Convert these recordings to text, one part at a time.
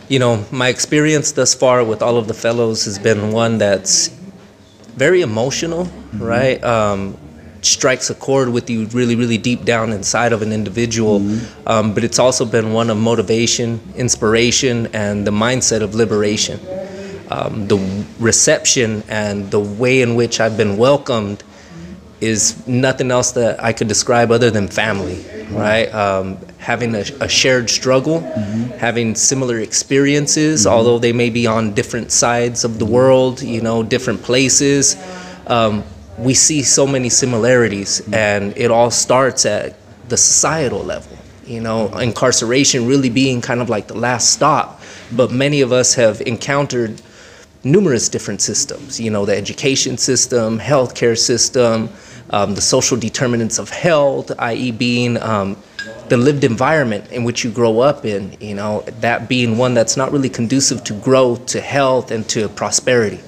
You know, my experience thus far with all of the fellows has been one that's very emotional, right? Strikes a chord with you really, really deep down inside of an individual. But it's also been one of motivation, inspiration, and the mindset of liberation. The reception and the way in which I've been welcomed is nothing else that I could describe other than family, right? Having a shared struggle, having similar experiences, although they may be on different sides of the world, you know, different places. We see so many similarities, and it all starts at the societal level. You know, incarceration really being kind of like the last stop, but many of us have encountered numerous different systems, you know, the education system, healthcare system, the social determinants of health, i.e. being the lived environment in which you grow up in, you know, that being one that's not really conducive to growth, to health, and to prosperity.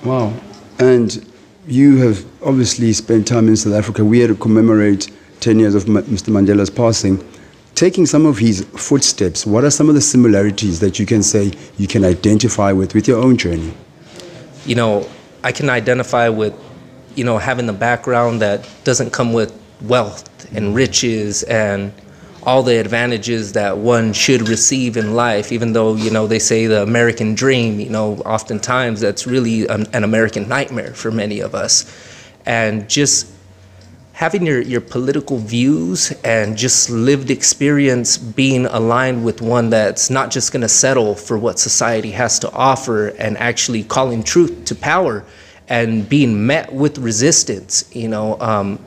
Wow. And you have obviously spent time in South Africa. We had to commemorate 10 years of Mr. Mandela's passing. Taking some of his footsteps, what are some of the similarities that you can say you can identify with your own journey? You know, I can identify with, you know, having the background that doesn't come with wealth and riches and all the advantages that one should receive in life, even though, you know, they say the American dream, you know, oftentimes that's really an American nightmare for many of us. And just having your political views and just lived experience being aligned with one that's not just going to settle for what society has to offer and actually calling truth to power and being met with resistance, you know,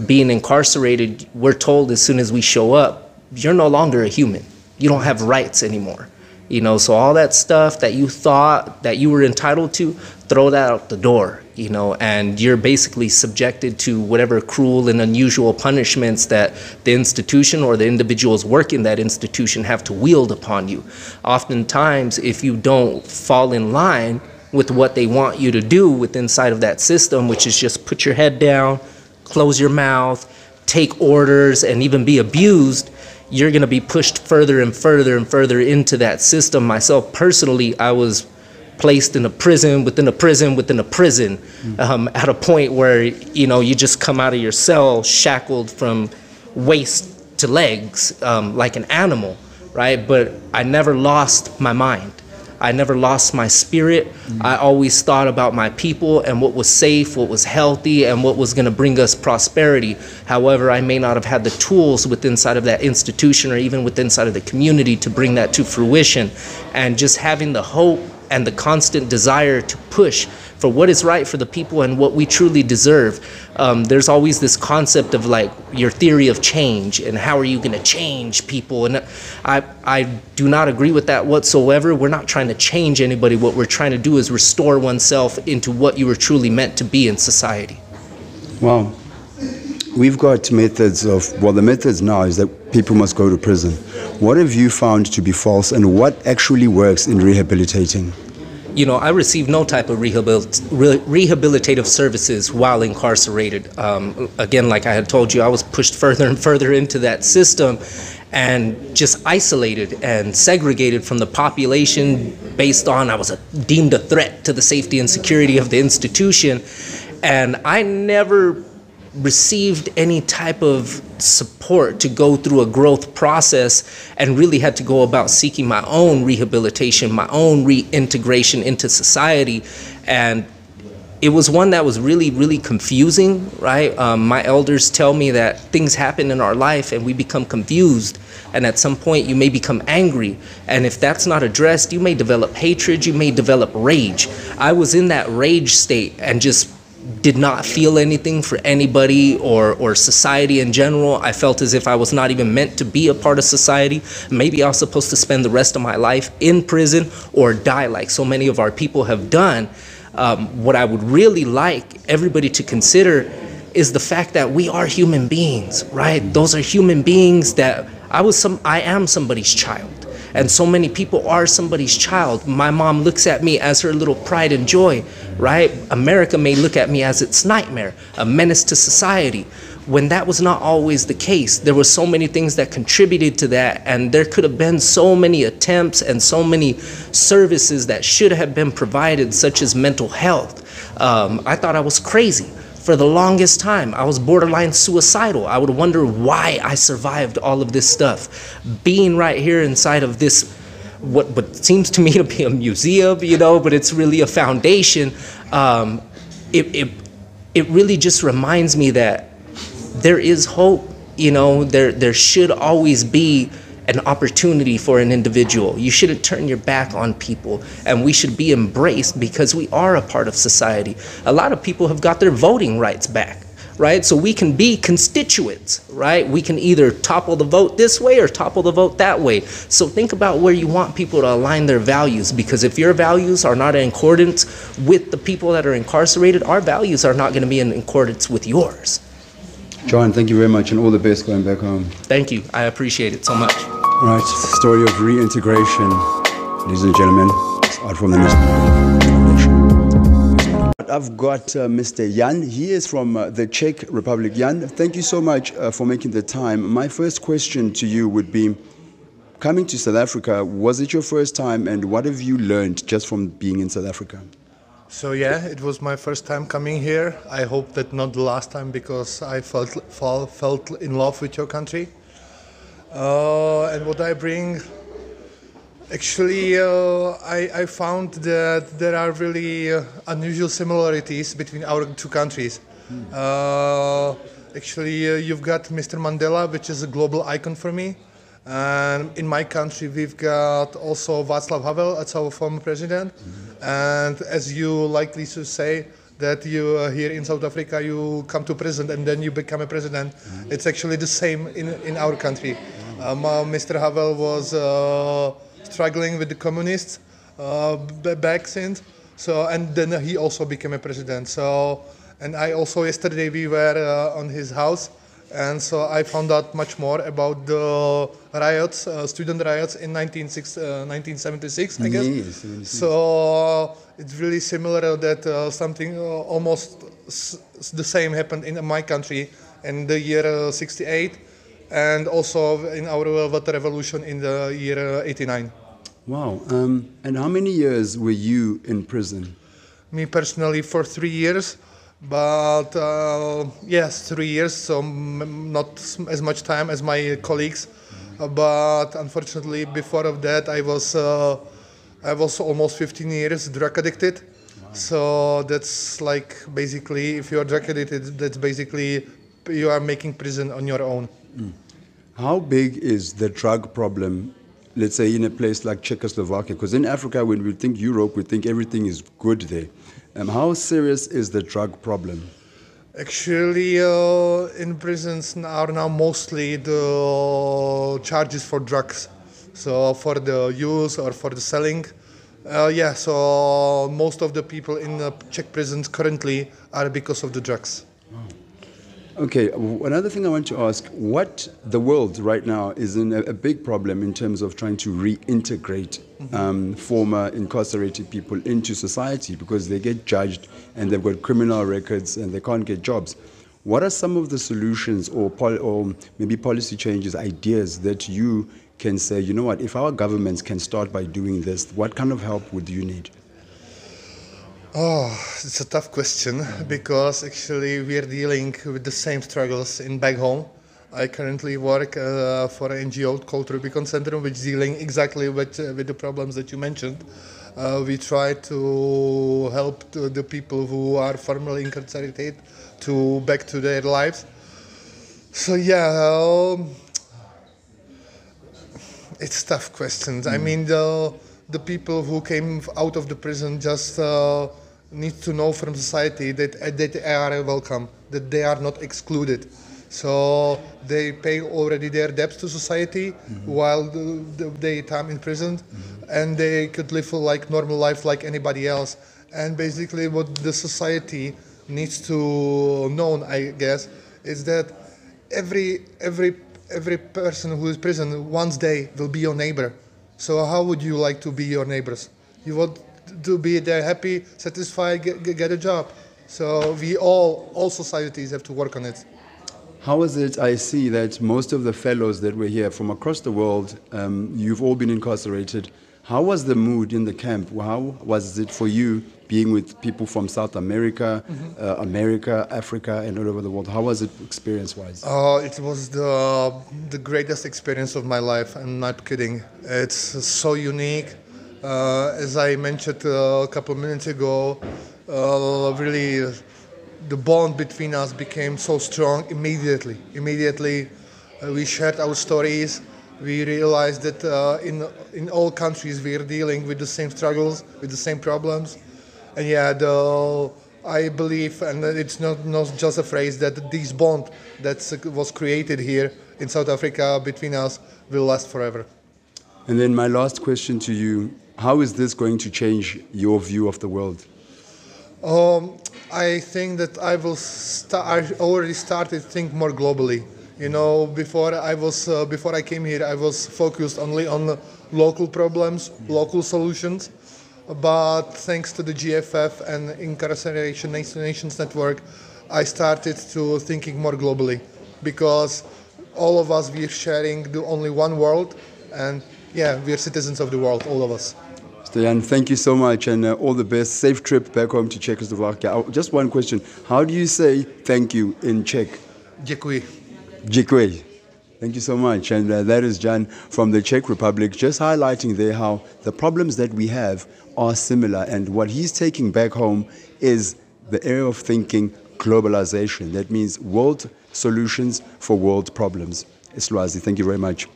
being incarcerated, we're told as soon as we show up, you're no longer a human. You don't have rights anymore. You know, so all that stuff that you thought that you were entitled to, throw that out the door, you know, and you're basically subjected to whatever cruel and unusual punishments that the institution or the individuals working that institution have to wield upon you. Oftentimes, if you don't fall in line with what they want you to do within inside of that system, which is just put your head down, close your mouth, take orders, and even be abused, you're going to be pushed further and further and further into that system. Myself personally, I was placed in a prison within a prison within a prison, at a point where, you know, you just come out of your cell shackled from waist to legs, like an animal, right? But I never lost my mind. I never lost my spirit. I always thought about my people and what was safe, what was healthy, and what was going to bring us prosperity. However, I may not have had the tools within inside of that institution or even within inside of the community to bring that to fruition. And just having the hope and the constant desire to push for what is right for the people and what we truly deserve. There's always this concept of like your theory of change and how are you going to change people, and I do not agree with that whatsoever. We're not trying to change anybody. What we're trying to do is restore oneself into what you were truly meant to be in society. Wow. We've got methods of, well, the methods now is that people must go to prison. What have you found to be false, and what actually works in rehabilitating? You know, I received no type of rehabilitative services while incarcerated. Again, like I had told you, I was pushed further and further into that system and just isolated and segregated from the population based on I was deemed a threat to the safety and security of the institution. And I never received any type of support to go through a growth process and really had to go about seeking my own rehabilitation, my own reintegration into society. And it was one that was really, really confusing, right? My elders tell me that things happen in our life and we become confused. And at some point you may become angry. And if that's not addressed, you may develop hatred, you may develop rage. I was in that rage state and just did not feel anything for anybody or society in general. I felt as if I was not even meant to be a part of society. Maybe I was supposed to spend the rest of my life in prison or die like so many of our people have done. What I would really like everybody to consider is the fact that we are human beings, right? Those are human beings that I am somebody's child. And so many people are somebody's child. My mom looks at me as her little pride and joy, right? America may look at me as its nightmare, a menace to society, when that was not always the case. There were so many things that contributed to that, and there could have been so many attempts and so many services that should have been provided, such as mental health. I thought I was crazy. For the longest time, I was borderline suicidal. I would wonder why I survived all of this stuff. Being right here inside of this, what seems to me to be a museum, you know, but it's really a foundation, it really just reminds me that there is hope. You know, there should always be an opportunity for an individual. You shouldn't turn your back on people, and we should be embraced because we are a part of society. A lot of people have got their voting rights back, right? So we can be constituents, right? We can either topple the vote this way or topple the vote that way. So think about where you want people to align their values, because if your values are not in accordance with the people that are incarcerated, our values are not going to be in accordance with yours. John, thank you very much, and all the best going back home. Thank you. I appreciate it so much. All right, story of reintegration, ladies and gentlemen. It's out from the Foundation. I've got Mr. Jan. He is from the Czech Republic. Jan, thank you so much for making the time. My first question to you would be, coming to South Africa, was it your first time, and what have you learned just from being in South Africa? So yeah, it was my first time coming here. I hope that not the last time, because I felt in love with your country. And what I bring, actually, I found that there are really unusual similarities between our two countries. Actually, you've got Mr. Mandela, which is a global icon for me. And in my country, we've got also Václav Havel, that's our former president. And as you likely to say, that you here in South Africa, you come to prison and then you become a president. It's actually the same in our country. Mr. Havel was struggling with the communists back since, so, and then he also became a president. So, and I also, yesterday we were on his house, and so I found out much more about the riots, student riots in 1976, I guess. Yes, so it's really similar that something almost the same happened in my country in the year 68, and also in our water revolution in the year 89. Wow. And how many years were you in prison? Me personally for 3 years. But yes, 3 years, so not as much time as my colleagues. But unfortunately, before of that, I was almost 15 years drug addicted. Wow. So that's like basically, if you are drug addicted, that's basically you are making prison on your own. How big is the drug problem, let's say, in a place like Czechoslovakia? Because in Africa, when we think Europe, we think everything is good there. How serious is the drug problem? Actually, in prisons are now mostly the charges for drugs. So for the use or for the selling. Yeah, so most of the people in the Czech prisons currently are because of the drugs. Okay, another thing I want to ask, what the world right now is in a big problem in terms of trying to reintegrate former incarcerated people into society, because they get judged and they've got criminal records and they can't get jobs. What are some of the solutions or maybe policy changes, ideas that you can say, you know what, if our governments can start by doing this, what kind of help would you need? Oh, it's a tough question, because actually we are dealing with the same struggles in back home. I currently work for an NGO called Rubicon Centrum, which is dealing exactly with the problems that you mentioned. We try to help the people who are formerly incarcerated to back to their lives. So yeah, it's tough questions. I mean, the people who came out of the prison just need to know from society that they are welcome, that they are not excluded. So they pay already their debts to society while they time in prison, and they could live like normal life like anybody else. And basically what the society needs to know, I guess, is that every person who is in prison one day will be your neighbor. So how would you like to be your neighbors? You want to be there happy, satisfied, get a job. So all societies have to work on it. How is it? I see that most of the fellows that were here from across the world, you've all been incarcerated. How was the mood in the camp? How was it for you being with people from South America, America, Africa, and all over the world? How was it experience-wise? It was the greatest experience of my life. I'm not kidding. It's so unique. As I mentioned a couple of minutes ago, really the bond between us became so strong immediately. We shared our stories. We realized that in all countries we are dealing with the same struggles, with the same problems. And yeah, I believe, and it's not just a phrase, that this bond that was created here in South Africa between us will last forever. And then my last question to you, how is this going to change your view of the world? I think that I already started to think more globally. You know, before I came here, I was focused only on local problems, local solutions. But thanks to the GFF and Incarceration Nations Network, I started to thinking more globally, because all of us, we are sharing only one world, and yeah, we are citizens of the world, all of us. Stoyan, thank you so much, and all the best. Safe trip back home to Czechoslovakia. Just one question. How do you say thank you in Czech? Děkuji. Děkuji. Thank you so much. And that is Jan from the Czech Republic, just highlighting there how the problems that we have are similar. And what he's taking back home is the area of thinking globalization. That means world solutions for world problems. Iswazi, thank you very much.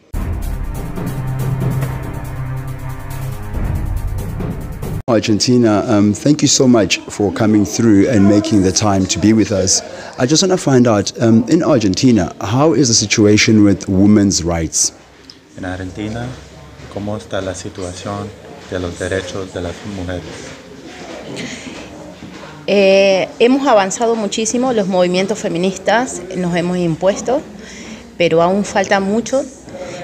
Argentina, thank you so much for coming through and making the time to be with us. I just want to find out, in Argentina, how is the situation with women's rights? En Argentina, ¿cómo está la situación de los derechos de las mujeres? Hemos avanzado muchísimo, los movimientos feministas nos hemos impuesto, pero aún falta mucho.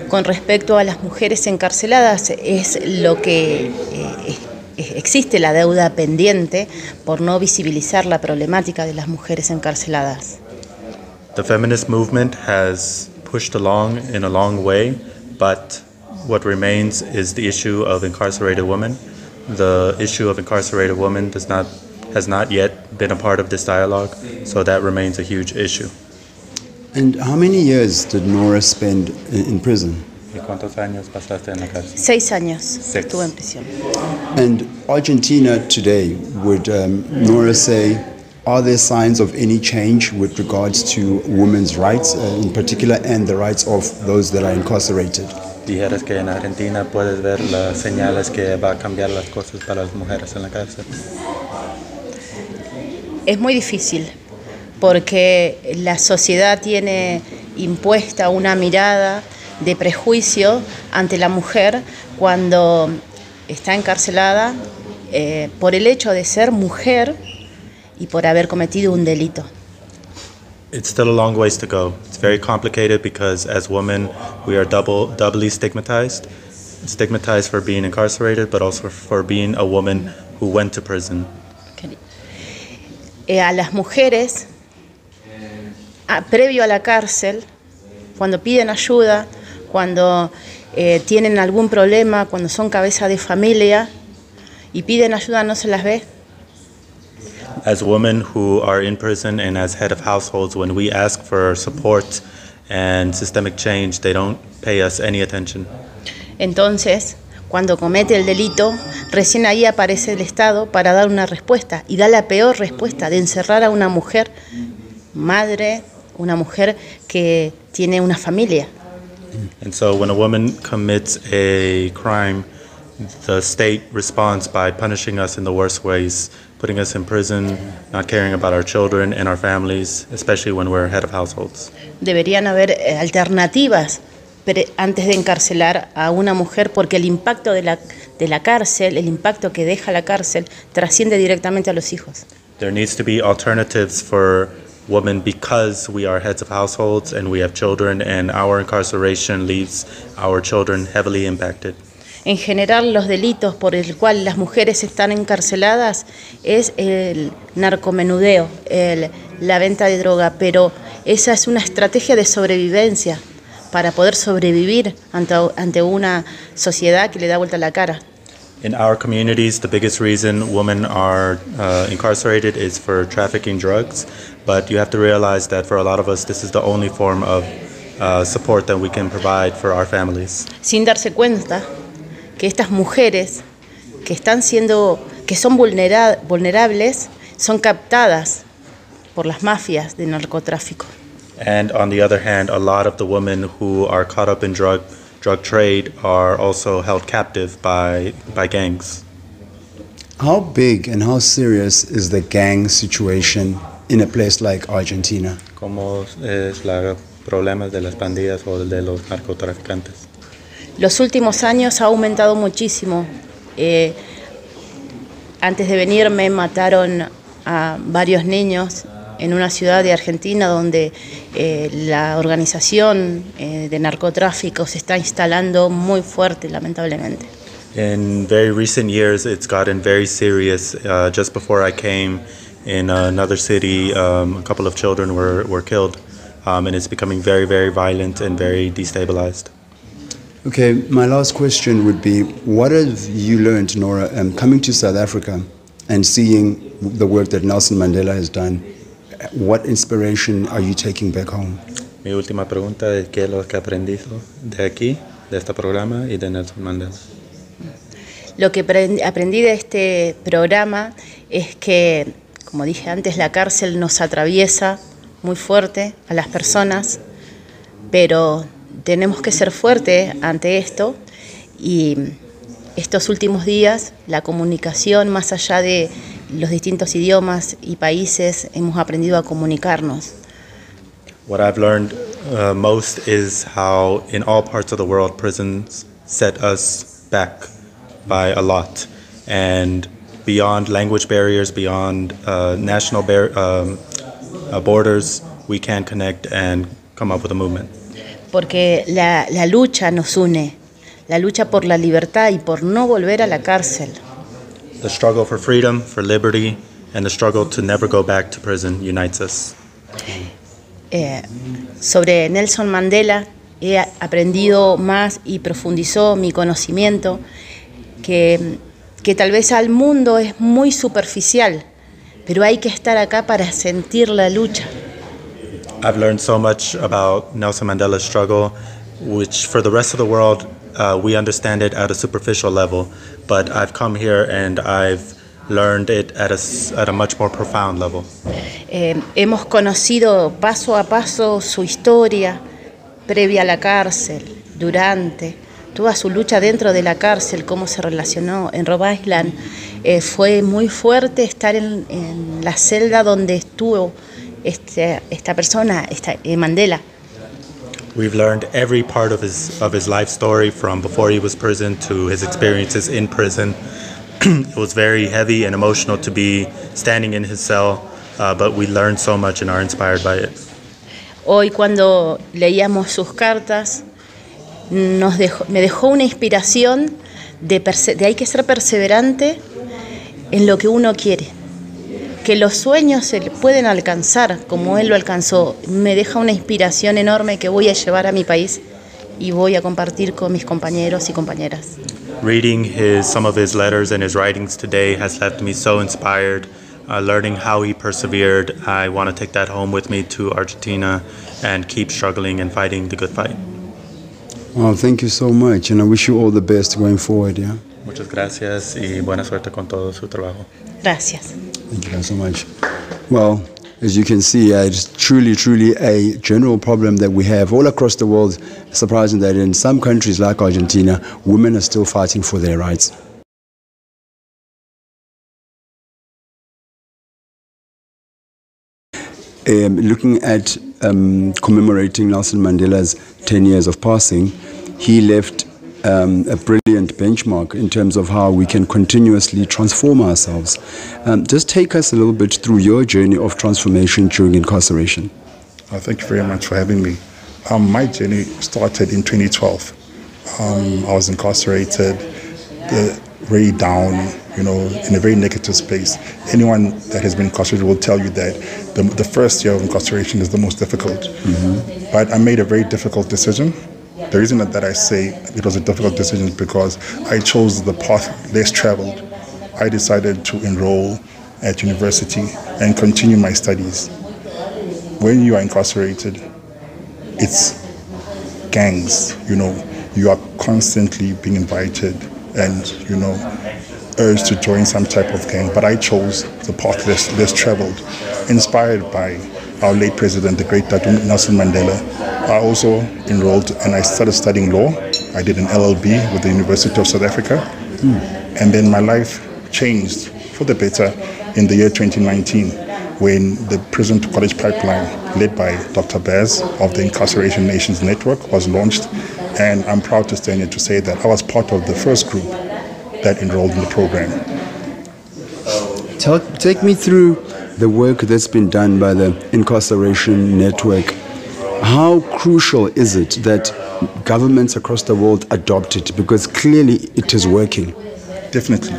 Con respecto a las mujeres encarceladas, es lo que existe la deuda pendiente por no visibilizar la problemática de las mujeres encarceladas. The feminist movement has pushed along in a long way, but what remains is the issue of incarcerated women. The issue of incarcerated women has not yet been a part of this dialogue, so that remains a huge issue. And how many years did Nora spend in prison? ¿Y cuántos años pasaste en la cárcel? 6 años estuve en prisión. And Argentina today, would Nora say, are there signs of any change with regards to women's rights in particular and the rights of those that are incarcerated? Dijeras que en Argentina puedes ver las señales que va a cambiar las cosas para las mujeres en la cárcel. Es muy difícil porque la sociedad tiene impuesta una mirada de prejuicio ante la mujer cuando está encarcelada por el hecho de ser mujer y por haber cometido un delito. It's still a long ways to go. It's very complicated because as women we are doubly stigmatized for being incarcerated, but also for being a woman who went to prison. A las mujeres, previo a la cárcel, cuando piden ayuda, cuando tienen algún problema, cuando son cabeza de familia y piden ayuda, no se las ve. As women who are in prison and as head of households, when we ask for support and systemic change, they don't pay us any attention. Entonces, cuando comete el delito, recién ahí aparece el Estado para dar una respuesta, y da la peor respuesta, de encerrar a una mujer madre, una mujer que tiene una familia. And so when a woman commits a crime, the state responds by punishing us in the worst ways, putting us in prison, not caring about our children and our families, especially when we're head of households. Deberían haber alternativas antes de encarcelar a una mujer, porque el impacto de la cárcel, el impacto que deja la cárcel, trasciende directamente a los hijos. There needs to be alternatives for women because we are heads of households and we have children, and our incarceration leaves our children heavily impacted. En general, los delitos por el cual las mujeres están encarceladas es el narcomenudeo, la venta de droga, pero esa es una estrategia de sobrevivencia para poder sobrevivir ante una sociedad que le da vuelta la cara. In our communities, the biggest reason women are incarcerated is for trafficking drugs, but you have to realize that for a lot of us, this is the only form of support that we can provide for our families. Sin darse cuenta que estas mujeres que son vulnerables, son captadas por las mafias de narcotráfico. And on the other hand, a lot of the women who are caught up in drug trade are also held captive by gangs. How big and how serious is the gang situation in a place like Argentina? ¿Cómo es los problemas de las pandillas o de los narcotraficantes? Los últimos años ha aumentado muchísimo. Antes de venirme mataron a varios niños en una ciudad de Argentina donde la organización de narcotráfico se está instalando muy fuerte, lamentablemente. In very recent years, it's gotten very serious. Just before I came, in another city, a couple of children were killed, and it's becoming very, very violent and very destabilized. Okay, my last question would be, what have you learned, Nora, coming to South Africa and seeing the work that Nelson Mandela has done? What inspiration are you taking back home? Mi última pregunta es qué es lo que he aprendido de aquí, de este programa y de Nelson Mandela. Lo que aprendí de este programa es que, como dije antes, la cárcel nos atraviesa muy fuerte a las personas, pero tenemos que ser fuertes ante esto, y estos últimos días la comunicación, más allá de los distintos idiomas y países, hemos aprendido a comunicarnos. What I've learned most is how in all parts of the world prisons set us back by a lot, and beyond language barriers, beyond national borders, we can connect and come up with a movement. Porque la lucha nos une, la lucha por la libertad y por no volver a la cárcel. The struggle for freedom, for liberty, and the struggle to never go back to prison unites us. Sobre Nelson Mandela he aprendido más y profundizó mi conocimiento, que tal vez al mundo es muy superficial, pero hay que estar acá para sentir la lucha. I've learned so much about Nelson Mandela's struggle, which for the rest of the world, we understand it at a superficial level, but I've come here and I've learned it at a much more profound level. Hemos conocido paso a paso su historia previa a la cárcel, durante, toda su lucha dentro de la cárcel, cómo se relacionó en Rhode Island. Fue muy fuerte estar en la celda donde estuvo esta persona, Mandela. We've learned every part of his life story, from before he was prison to his experiences in prison. It was very heavy and emotional to be standing in his cell, but we learned so much and are inspired by it. Hoy, cuando leíamos sus cartas, me dejó una inspiración de hay que ser perseverante en lo que uno quiere, que los sueños se pueden alcanzar como él lo alcanzó. Me deja una inspiración enorme que voy a llevar a mi país y voy a compartir con mis compañeros y compañeras. Reading some of his letters and his writings today has left me so inspired. Learning how he persevered, I want to take that home with me to Argentina and keep struggling and fighting the good fight. Well, thank you so much, and I wish you all the best going forward. Yeah. Muchas gracias y buena suerte con todo su trabajo. Gracias. Thank you guys so much. Well, as you can see, it's truly, truly a general problem that we have all across the world. Surprising that in some countries like Argentina, women are still fighting for their rights. Looking at commemorating Nelson Mandela's 10 years of passing, he left a brilliant benchmark in terms of how we can continuously transform ourselves. Just take us a little bit through your journey of transformation during incarceration. Thank you very much for having me. My journey started in 2012. I was incarcerated very down, in a very negative space. Anyone that has been incarcerated will tell you that the first year of incarceration is the most difficult. Mm-hmm. But I made a very difficult decision. The reason that I say it was a difficult decision is because I chose the path less traveled. I decided to enroll at university and continue my studies. When you are incarcerated, it's gangs, you are constantly being invited and, urged to join some type of gang. But I chose the path less traveled, inspired by our late president, the great Dr. Nelson Mandela. I also enrolled and I started studying law. I did an LLB with the University of South Africa. And then my life changed for the better in the year 2019 when the prison to college pipeline led by Dr. Baz of the Incarceration Nations Network was launched. And I'm proud to stand here to say that I was part of the first group that enrolled in the program. Take me through the work that's been done by the Incarceration Network. How crucial is it that governments across the world adopt it? Because clearly it is working. Definitely.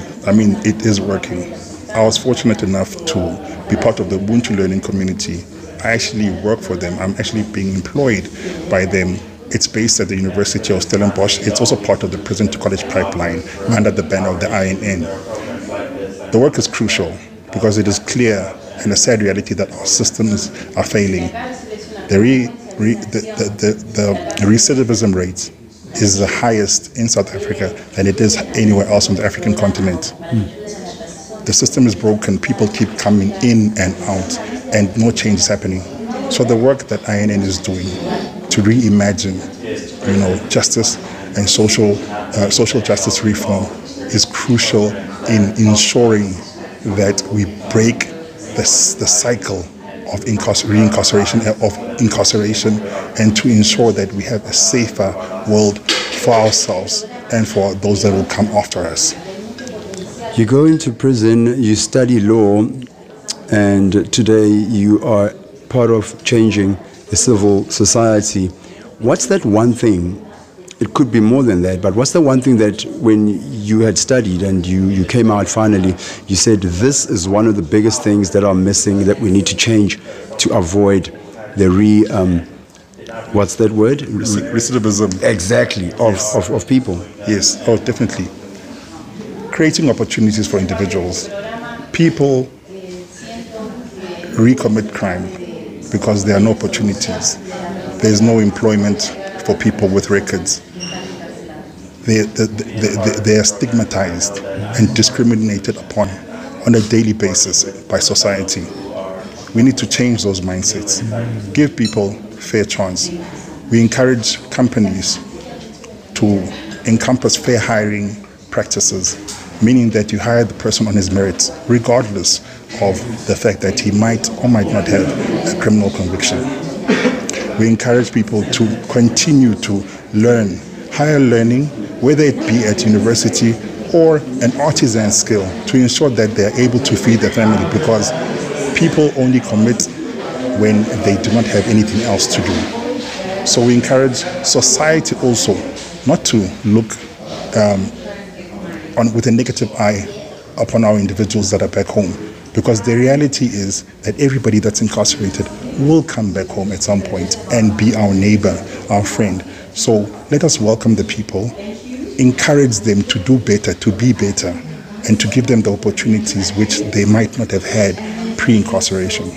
It is working. I was fortunate enough to be part of the Ubuntu learning community. I actually work for them. I'm actually being employed by them. It's based at the University of Stellenbosch. It's also part of the prison to college pipeline under the banner of the INN. The work is crucial because it is clear and a sad reality that our systems are failing. The recidivism rate is the highest in South Africa than it is anywhere else on the African continent. The system is broken. People keep coming in and out, and no change is happening. So the work that INN is doing to reimagine, justice and social justice reform is crucial in ensuring that we break the cycle of incarceration, and to ensure that we have a safer world for ourselves and for those that will come after us. You go into prison, you study law, and today you are part of changing the civil society. What's that one thing? It could be more than that, but what's the one thing that when you had studied and you came out finally, you said, this is one of the biggest things that are missing that we need to change to avoid the what's that word? Recidivism. Exactly, of people. Yes, definitely. Creating opportunities for individuals. People recommit crime because there are no opportunities. There's no employment for people with records. They are stigmatized and discriminated upon on a daily basis by society. We need to change those mindsets. Give people fair chance. We encourage companies to encompass fair hiring practices, meaning that you hire the person on his merits, regardless of the fact that he might or might not have a criminal conviction. We encourage people to continue to learn, higher learning, whether it be at university or an artisan skill, to ensure that they are able to feed their family, because people only commit when they do not have anything else to do. So we encourage society also not to look with a negative eye upon our individuals that are back home, because the reality is that everybody that's incarcerated will come back home at some point and be our neighbor, our friend. So let us welcome the people, encourage them to do better, to be better, and to give them the opportunities which they might not have had pre-incarceration.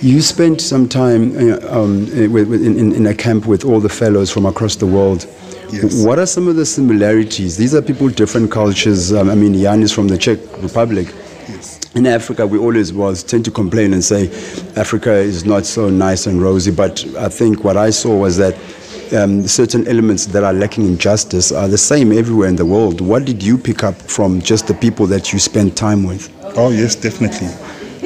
You spent some time in a camp with all the fellows from across the world. Yes. What are some of the similarities? These are people, different cultures. Jan is from the Czech Republic. Yes. In Africa, we always tend to complain and say Africa is not so nice and rosy, but I think what I saw was that certain elements that are lacking in justice are the same everywhere in the world. What did you pick up from just the people that you spent time with? Oh, yes, definitely.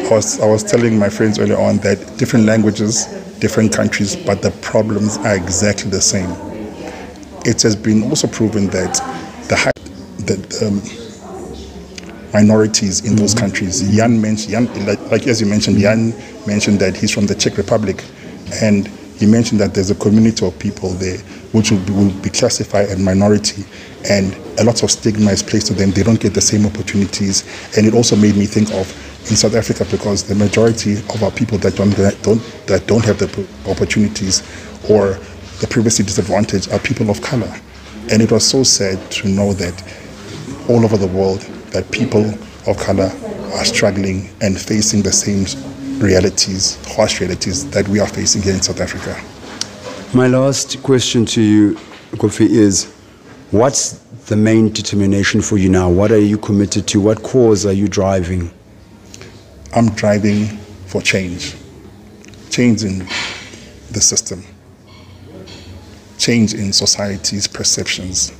I was telling my friends earlier on that different languages, different countries, but the problems are exactly the same. It has been also proven that minorities in those countries. Jan mentioned, like as you mentioned, Jan mentioned that he's from the Czech Republic, and he mentioned that there's a community of people there which will be classified as minority, and a lot of stigma is placed on them. They don't get the same opportunities. And it also made me think of in South Africa, because the majority of our people that don't have the opportunities or the previously disadvantaged are people of color. And it was so sad to know that all over the world that people of color are struggling and facing the same realities, harsh realities that we are facing here in South Africa. My last question to you, Kofi, is what's the main determination for you now? What are you committed to? What cause are you driving? I'm driving for change. Change in the system. Change in society's perceptions.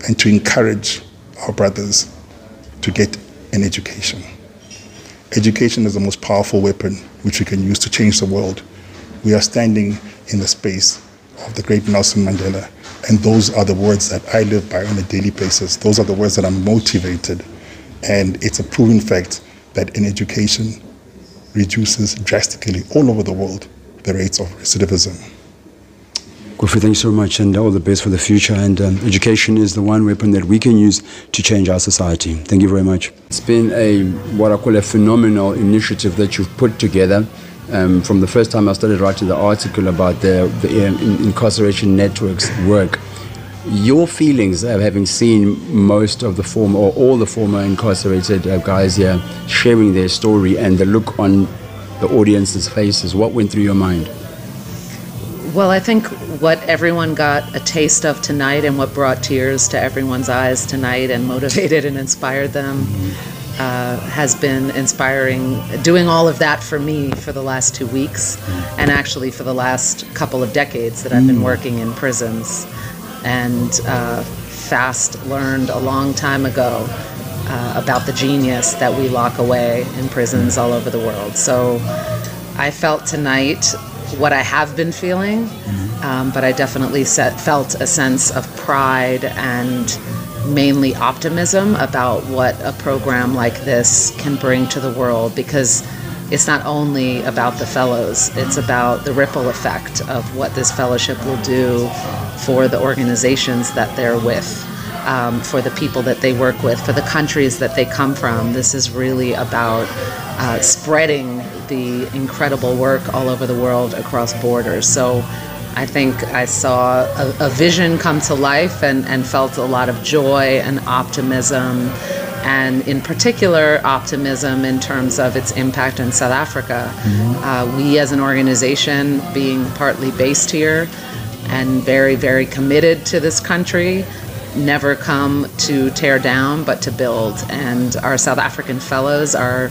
And to encourage our brothers to get an education. Education is the most powerful weapon which we can use to change the world. We are standing in the space of the great Nelson Mandela, and those are the words that I live by on a daily basis. Those are the words that I'm motivated, and it's a proven fact that in education reduces drastically all over the world the rates of recidivism. Kofi, thanks so much, and all the best for the future. And education is the one weapon that we can use to change our society. Thank you very much. It's been what I call a phenomenal initiative that you've put together. From the first time I started writing the article about the incarceration network's work. Your feelings of having seen most of the former, or all the former incarcerated guys here sharing their story, and the look on the audience's faces, what went through your mind? Well, I think what everyone got a taste of tonight, and what brought tears to everyone's eyes tonight and motivated and inspired them, has been inspiring. Doing all of that for me for the last 2 weeks, and actually for the last couple of decades that I've been working in prisons. And fast learned a long time ago about the genius that we lock away in prisons all over the world. So I felt tonight what I have been feeling, but I definitely felt a sense of pride and mainly optimism about what a program like this can bring to the world, because it's not only about the fellows, it's about the ripple effect of what this fellowship will do for the organizations that they're with, for the people that they work with, for the countries that they come from. This is really about spreading the incredible work all over the world across borders. So I think I saw a vision come to life, and felt a lot of joy and optimism, and in particular optimism in terms of its impact in South Africa. We as an organization, being partly based here and very, very committed to this country, never come to tear down but to build, and our South African fellows are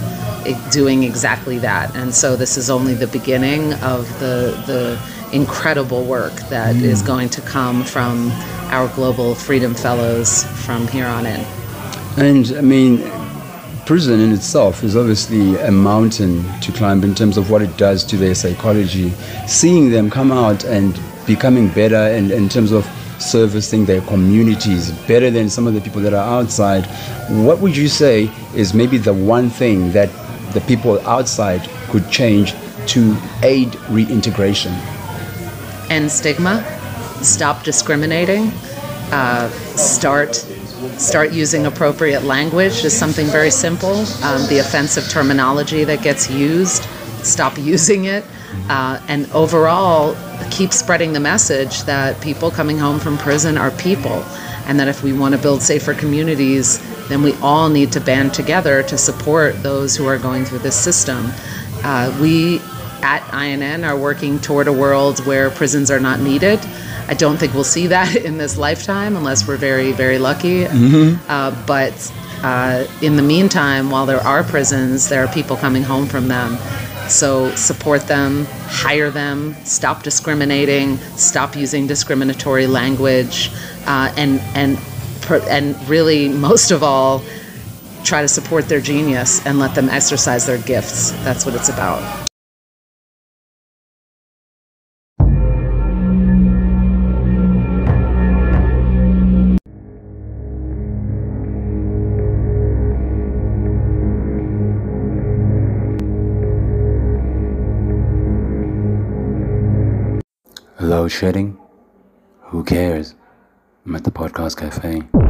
doing exactly that. And so this is only the beginning of the incredible work that is going to come from our Global Freedom Fellows from here on in. And I mean, prison in itself is obviously a mountain to climb in terms of what it does to their psychology. Seeing them come out and becoming better, and in terms of servicing their communities better than some of the people that are outside, what would you say is maybe the one thing that the people outside could change to aid reintegration? End stigma, stop discriminating, start using appropriate language is something very simple. The offensive terminology that gets used, stop using it, and overall keep spreading the message that people coming home from prison are people, and that if we want to build safer communities, then we all need to band together to support those who are going through this system. We at INN are working toward a world where prisons are not needed. I don't think we'll see that in this lifetime unless we're very, very lucky. But in the meantime, while there are prisons, there are people coming home from them. So support them, hire them, stop discriminating, stop using discriminatory language, and really, most of all, try to support their genius and let them exercise their gifts. That's what it's about. Load shedding? Who cares? I'm at the Podcast Cafe.